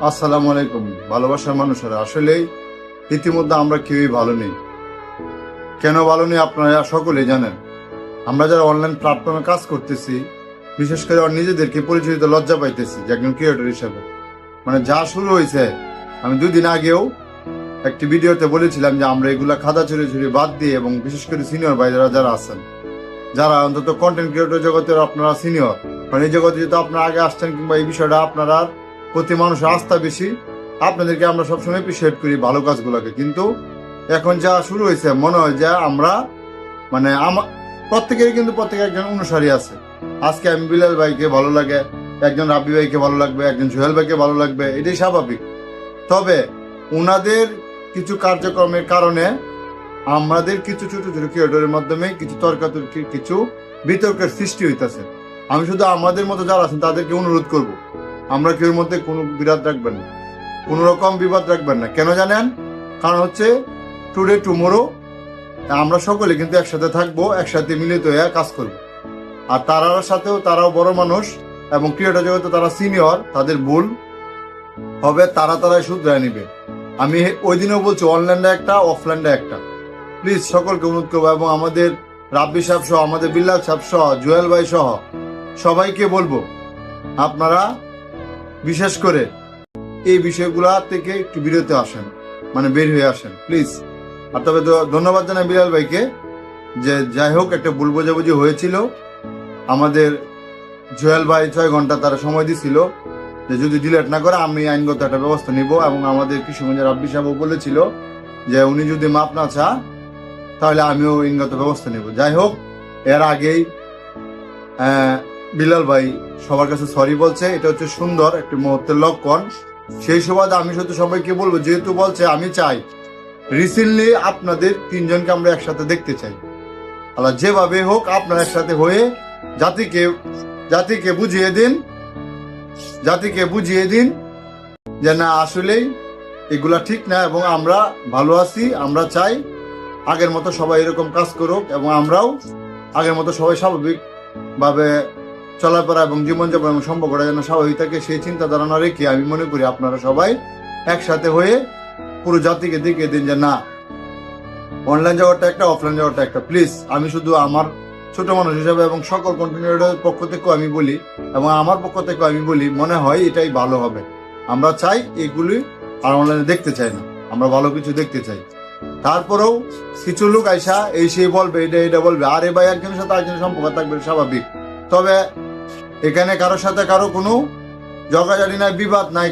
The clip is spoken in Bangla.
আসসালামু আলাইকুম। ভালোবাসার মানুষেরা, আসলে ইতিমধ্যে আমরা কেউই ভালো নেই। কেন ভালো নেই আপনারা সকলেই জানেন। আমরা যারা অনলাইন প্ল্যাটফর্মে কাজ করতেছি, বিশেষ করে নিজেদেরকে পরিচয় দিতে লজ্জা পাইতেছি যে একজন ক্রিয়েটর হিসেবে। মানে যা শুরু হয়েছে, আমি 2 দিন আগেও একটি ভিডিওতে বলেছিলাম যে আমরা এগুলা খাদা চুরি চুরি বাদ দিয়ে, এবং বিশেষ করে সিনিয়র ভাইরা যারা আছেন, যারা অন্তত কন্টেন্ট ক্রিয়েটর জগতের আপনারা সিনিয়র, মানে এই জগতে যেহেতু আপনারা আগে আসছেন, কিংবা এই বিষয়টা আপনারা প্রতি মানুষের আস্থা বেশি, আপনাদেরকে আমরা সবসময় অ্যাপ্রিসিয়েট করি ভালো কাজগুলোকে। কিন্তু এখন যা শুরু হয়েছে, মনে হয় যে আমরা মানে প্রত্যেকের কিন্তু প্রত্যেকের একজন অনুসারী আছে। আজকে আমি বিলাল ভাইকে ভালো লাগে, একজন রাব্বি ভাইকে ভালো লাগবে, একজন জুয়েল ভাইকে ভালো লাগবে, এটাই স্বাভাবিক। তবে ওনাদের কিছু কার্যক্রমের কারণে আমাদের কিছু ছোট ছোট ক্রিয়েটরের মাধ্যমে কিছু তর্কাতর্কি, কিছু বিতর্কের সৃষ্টি হইতেছে। আমি শুধু আমাদের মতো যারা আছেন তাদেরকে অনুরোধ করব, আমরা কেউর মধ্যে কোনো বিরাট রাখবেন না, কোন রকম বিবাদ রাখবেন না। কেন জানেন? কারণ হচ্ছে টুডে টুমোরো আমরা সকলে কিন্তু একসাথে থাকবো, একসাথে মিলিত হয়ে কাজ করব। আর তারার সাথেও তারাও বড় মানুষ, এবং ক্রিয়েটর জগতে তারা সিনিয়র, তাদের ভুল হবে তারাই শুধরায় নিবে। আমি ওই দিনও বলছি, অনলাইনটা একটা, অফলাইনটা একটা। প্লিজ সকলকে অনুরোধ করবো, এবং আমাদের রাব্বি সাহেব সহ, আমাদের বিল্লাল সাহেব সহ, জুয়েল ভাই সহ সবাইকে বলবো, আপনারা বিশেষ করে এই বিষয়গুলা থেকে একটু বিরত আসেন, মানে বের হয়ে আসেন প্লিজ। আর তবে ধন্যবাদ জানাই বিলাল ভাইকে, যে যাই হোক একটা ভুল বোঝাবুঝি হয়েছিল। আমাদের জুয়েল ভাই 6 ঘন্টা তারা সময় দিছিল, যে যদি ডিলেট না করে আমি আইনগত একটা ব্যবস্থা নিব, এবং আমাদের কিশোরগঞ্জের রাব্বি সাহেবও বলেছিল যে উনি যদি মাপ না চা তাহলে আমিও আইনগত ব্যবস্থা নিব। যাই হোক, এর আগেই বিলাল ভাই সবার কাছে সরি বলছে, এটা হচ্ছে সুন্দর একটি মুহূর্তের লক্ষণ। সেই সুবাদে আমি শুধু সবাইকে বলবো, যেহেতু বলছে, আমি চাই রিসেন্টলি আপনাদের 3জনকে আমরা একসাথে দেখতে চাই। আল্লাহ যেভাবে হোক আপনারা একসাথে হয়ে জাতিকে বুঝিয়ে দিন যে না, আসলেই এগুলা ঠিক না, এবং আমরা ভালো আছি। আমরা চাই আগের মতো সবাই এরকম কাজ করুক, এবং আমরাও আগের মতো সবাই স্বাভাবিক ভাবে চলাফেরা এবং জীবনযাপন এবং সম্পর্কটা যেন স্বাভাবিক থাকে, সেই চিন্তা ধারণা রেখে আমি মনে করি আপনারা সবাই একসাথে হয়ে পুরো জাতিকে দেখিয়ে দিন যে না, অনলাইন জগৎটা একটা, অফলাইন জগৎটা একটা। প্লিজ, আমি শুধু আমার ছোট মানুষ হিসাবে এবং সকল কন্টেন্টের পক্ষ থেকেও আমি বলি, এবং আমার পক্ষ থেকেও আমি বলি, মনে হয় এটাই ভালো হবে। আমরা চাই এগুলি আর অনলাইনে দেখতে চাই না, আমরা ভালো কিছু দেখতে চাই। তারপরেও কিছু লোক আইসা এই সেই বলবে, এটা বলবে, আরে ভাই একজনের সাথে আরেকজনের সম্পর্ক থাকবে স্বাভাবিক, তবে এখানে কারোর সাথে কারো কোনো ঝগড়াঝাটি নাই, বিবাদ নাই।